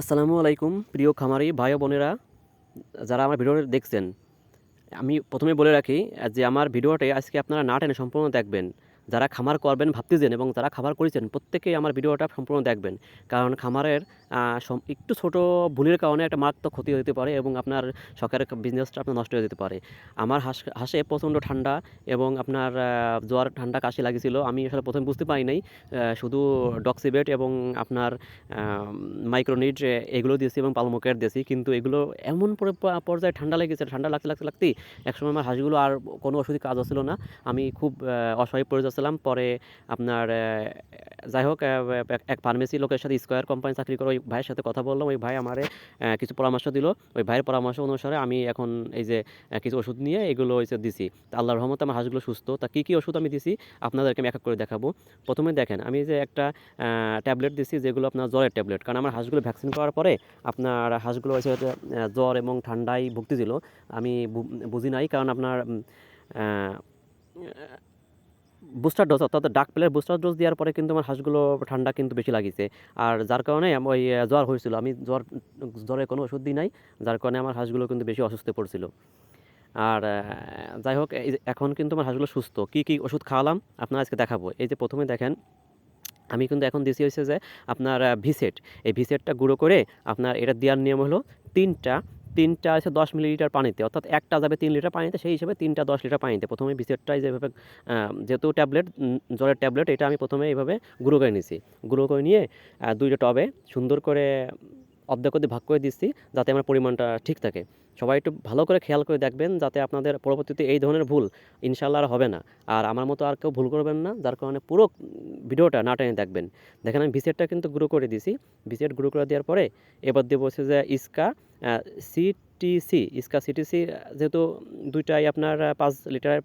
আসসালামু আলাইকুম প্রিয় খামারি ভাই ও বোনেরা, যারা আমার ভিডিওটা দেখছেন। আমি প্রথমে বলে রাখি যে আমার ভিডিওটি আজকে আপনারা না টেনে সম্পূর্ণ দেখবেন। যারা খামার করবেন ভাবতেছেন এবং যারা খামার করেছেন প্রত্যেকেই আমার ভিডিওটা সম্পূর্ণ দেখবেন। কারণ খামারের একটু ছোট ভুলের কারণে একটা মারাত্মক ক্ষতি হতে পারে এবং আপনার শখের বিজনেসটা আপনার নষ্ট হয়ে যেতে পারে। আমার হাঁসে প্রচণ্ড ঠান্ডা এবং আপনার জ্বর ঠান্ডা কাশি লাগিয়েছিল। আমি আসলে প্রথমে বুঝতে পারি নাই। শুধু ডক্সিবেট এবং আপনার মাইক্রোনিড এগুলো দিয়েছি এবং পালমোকেট দিয়েছি, কিন্তু এগুলো এমন পর্যায়ে ঠান্ডা লেগেছে, ঠান্ডা লাগতেই একসময় আমার হাঁসগুলো আর কোনো ওষুধই কাজ হচ্ছিল না। আমি খুব অসহায় পড়ে যাচ্ছিলাম। পরে আপনার যাই হোক, এক ফার্মেসি লোকের সাথে স্কয়ার কোম্পানি চাকরি করে ওই ভাইয়ের সাথে কথা বললাম। ওই ভাই আমারে কিছু পরামর্শ দিল। ওই ভাইয়ের পরামর্শ অনুসারে আমি এখন এই যে কিছু ওষুধ নিয়ে এগুলো হচ্ছে দিছি। তা আল্লাহর রহমতে আমার হাঁসগুলো সুস্থ। তা কী কী ওষুধ আমি দিছি আপনাদেরকে আমি এক এক করে দেখাবো। প্রথমে দেখেন, আমি যে একটা ট্যাবলেট দিছি যেগুলো আপনার জ্বরের ট্যাবলেট, কারণ আমার হাঁসগুলো ভ্যাকসিন করার পরে আপনার হাঁসগুলো হচ্ছে জ্বর এবং ঠান্ডায় ভুগতেছিল। আমি বুঝি নাই, কারণ আপনার বুস্টার ডোজ, অর্থাৎ ডাক প্লেয়ার বুস্টার ডোজ দেওয়ার পরে কিন্তু আমার হাঁসগুলো ঠান্ডা কিন্তু বেশি লাগিয়েছে। আর যার কারণে ওই জ্বর হয়েছিল। আমি জ্বরের কোনো ওষুধ দিই নাই, যার কারণে আমার হাঁসগুলো কিন্তু বেশি অসুস্থ পড়ছিল। আর যাই হোক, এই যে এখন কিন্তু আমার হাঁসগুলো সুস্থ। কী কী ওষুধ খাওয়ালাম আপনারা আজকে দেখাবো। এই যে প্রথমে দেখেন, আমি কিন্তু এখন দিছি হচ্ছে যে আপনার ভিসেট। এই ভিসেটটা গুঁড়ো করে আপনার এটা দেওয়ার নিয়ম হলো তিনটা তিনটা আছে 10 মিলিলিটার পানিতে, অর্থাৎ একটা যাবে 3 লিটার পানিতে, সেই হিসেবে তিনটা 10 লিটার পানিতে প্রথমে ভিসেটটাই যেভাবে যেহেতু ট্যাবলেট, জ্বরের ট্যাবলেট, এটা আমি প্রথমে এইভাবে গুঁড়ো করে নিয়েছি। গুঁড়ো করে নিয়ে দুইটা টবে সুন্দর করে অর্ধেক অর্ধেক ভাগ করে দিচ্ছি, যাতে আমার পরিমাণটা ঠিক থাকে। সবাই একটু ভালো করে খেয়াল করে দেখবেন, যাতে আপনাদের পরবর্তীতে এই ধরনের ভুল ইনশাল্লাহ আর হবে না। আর আমার মতো আর কেউ ভুল করবেন না, যার কারণে পুরো ভিডিওটা না টেনে দেখবেন। দেখেন, আমি ভিসেটটা কিন্তু গুঁড়ো করে দিছি। ভিসেট গুঁড়ো করে দেওয়ার পরে এবার দেবো হচ্ছে যে ইস্কা সিটিসি, যেহেতু দুইটাই আপনার 5 লিটার,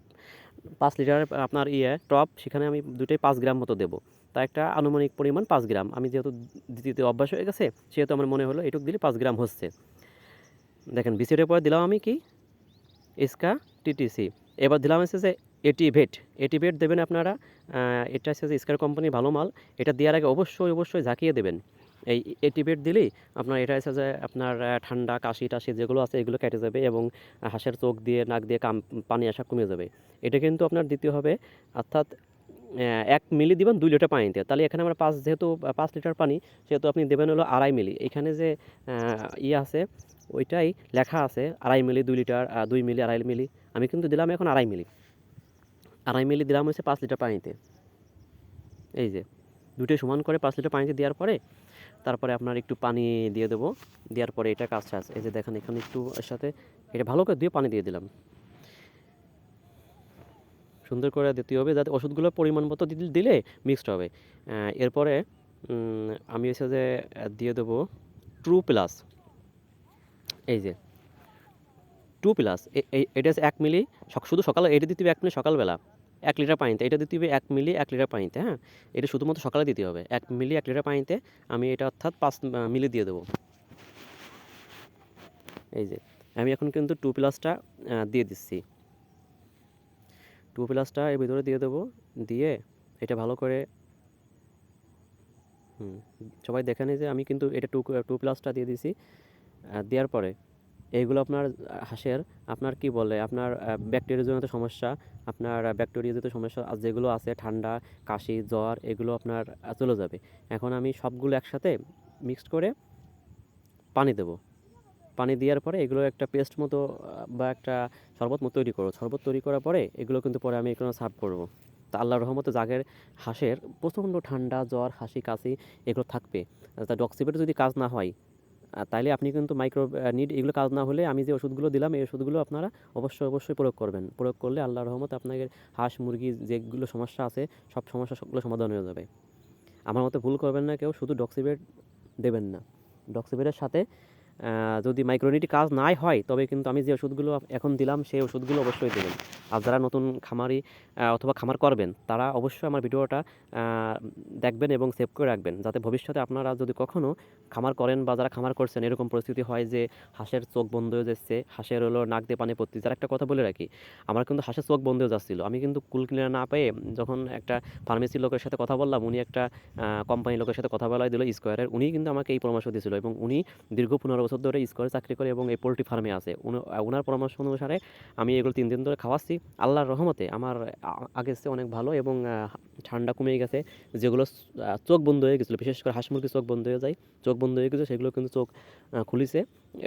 5 লিটার আপনার টপ, সেখানে আমি দুইটাই 5 গ্রাম মতো দেবো। তা একটা আনুমানিক পরিমাণ 5 গ্রাম, আমি যেহেতু দিতে অভ্যাস হয়ে গেছে সেহেতু আমার মনে হলো এটুকু দিলে 5 গ্রাম হচ্ছে। দেখেন, বিসিটের পরে দিলাম আমি কি ইস্কা টিটিসি। এবার দিলাম হচ্ছে যে এটিভেট। এটিভেট দেবেন আপনারা। এটা হচ্ছে যে ইস্কার কোম্পানির ভালো মাল। এটা দেওয়ার আগে অবশ্যই ঝাঁকিয়ে দেবেন। এই এটিভেট দিলেই আপনার এটা হচ্ছে যে আপনার ঠান্ডা কাশি টাশি যেগুলো আছে এগুলো কেটে যাবে এবং হাঁসের চোখ দিয়ে নাক দিয়ে পানি আসা কমে যাবে। এটা কিন্তু আপনার দিতে হবে, অর্থাৎ 1 মিলি দিবেন 2 লিটার পানিতে। তাহলে এখানে আমরা যেহেতু 5 লিটার পানি, সেহেতু আপনি দেবেন হলো 2.5 মিলি। এখানে যে আছে ওইটাই লেখা আছে 2.5 মিলি 2 লিটার, 2 মিলি 2.5 মিলি। আমি কিন্তু দিলাম এখন 2.5 মিলি। 2.5 মিলি দিলাম হচ্ছে 5 লিটার পানিতে। এই যে দুটোই সমান করে 5 লিটার পানিতে দেওয়ার পরে তারপরে আপনার একটু পানি দিয়ে দেবো। দেওয়ার পরে এটা কাজ আছে। এই যে দেখেন, এখানে একটু এর সাথে এটা ভালো করে দিয়ে পানি দিয়ে দিলাম। সুন্দর করে দিতে হবে, যাতে ওষুধগুলো পরিমাণ মতো দিলে মিক্সড হবে। এরপরে আমি হচ্ছে যে দিয়ে দেবো ট্রু প্লাস। এই যে টু প্লাস, এটা হচ্ছে 1 মিলি। শুধু সকালে এটা দিতে হবে 1 মিলি সকালবেলা 1 লিটার পানিতে। এটা দিতে হবে 1 মিলি 1 লিটার পানিতে। হ্যাঁ, এটা শুধুমাত্র সকালে দিতে হবে 1 মিলি 1 লিটার পানিতে। আমি এটা অর্থাৎ 5 মিলি দিয়ে দেবো। এই যে আমি এখন কিন্তু টু প্লাসটা দিয়ে দিচ্ছি। টু প্লাসটা এর ভিতরে দিয়ে দেবো। দিয়ে এটা ভালো করে সবাই দেখে নেয় যে আমি কিন্তু এটা টু প্লাসটা দিয়ে দিছি। দেওয়ার পরে এইগুলো আপনার হাঁসের আপনার কি বলে আপনার ব্যাকটেরিয়াজনিত সমস্যা, আপনার ব্যাকটেরিয়াজনিত সমস্যা যেগুলো আছে, ঠান্ডা কাশি জ্বর, এগুলো আপনার চলে যাবে। এখন আমি সবগুলো একসাথে মিক্সড করে পানি দেবো। পানি দেওয়ার পরে এগুলো একটা পেস্ট মতো বা একটা শরবত মতো তৈরি করবো। শরবত তৈরি করার পরে এগুলো কিন্তু পরে আমি এগুলো সার্ভ করবো। তা আল্লাহর রহমতে জাগের হাঁসের প্রচণ্ড ঠান্ডা জ্বর হাসি কাশি এগুলো থাকবে। তা ডক্সিবেটে যদি কাজ না হয়, তাইলে আপনি কিন্তু নিড এগুলো কাজ না হলে আমি যে ওষুধগুলো দিলাম এই ওষুধগুলো আপনারা অবশ্যই প্রয়োগ করবেন। প্রয়োগ করলে আল্লাহর রহমতে আপনাদের হাঁস মুরগি যেগুলো সমস্যা আছে সব সমস্যা সবগুলো সমাধান হয়ে যাবে। আমার মতে ভুল করবেন না কেউ, শুধু ডক্সিবেট দেবেন না। ডক্সিবেটের সাথে যদি মাইক্রোনিউট্রিয়েন্ট কাজ নাই হয় তবে কিন্তু আমি যে ওষুধগুলো এখন দিলাম সেই ওষুধগুলো অবশ্যই দেবেন। আর যারা নতুন খামারি অথবা খামার করবেন তারা অবশ্যই আমার ভিডিওটা দেখবেন এবং সেভ করে রাখবেন, যাতে ভবিষ্যতে আপনারা যদি কখনো খামার করেন বা যারা খামার করছেন এরকম পরিস্থিতি হয় যে হাঁসের চোখ বন্ধ হয়ে যাচ্ছে, হাঁসের হলো নাক দিয়ে পানি পড়তেছে। আর একটা কথা বলে রাখি, আমার কিন্তু হাঁসের চোখ বন্ধ হয়ে যাচ্ছিল, আমি কিন্তু কুল কিনারা না পেয়ে যখন একটা ফার্মেসির লোকের সাথে কথা বললাম, উনি একটা কোম্পানির লোকের সাথে কথা বলাই দিল স্কোয়ারের, উনি কিন্তু আমাকে এই পরামর্শ দিয়েছিল এবং উনি দীর্ঘ 15 বছর ধরে স্কোয়ারে চাকরি করে এবং এই পোলট্রি ফার্মে আছে। ওনার পরামর্শ অনুসারে আমি এগুলো 3 দিন ধরে খাওয়াচ্ছি। আল্লাহর রহমতে আমার আগের চেয়ে অনেক ভালো এবং ঠান্ডা কমে গেছে। যেগুলো চোখ বন্ধ হয়ে গেছিলো, বিশেষ করে হাঁস মুরগির চোখ বন্ধ হয়ে যায়, চোখ বন্ধ হয়ে গেছে, সেগুলো কিন্তু চোখ খুলিছে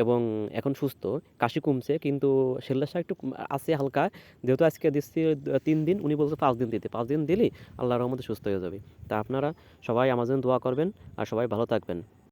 এবং এখন সুস্থ। কাশি কমছে কিন্তু সেল্লাসা একটু আছে হালকা। যেহেতু আজকে দিচ্ছি 3 দিন, উনি বলছে 5 দিন দিতে, 5 দিন দিলেই আল্লাহর রহমতে সুস্থ হয়ে যাবে। তা আপনারা সবাই আমার জন্য দোয়া করবেন আর সবাই ভালো থাকবেন।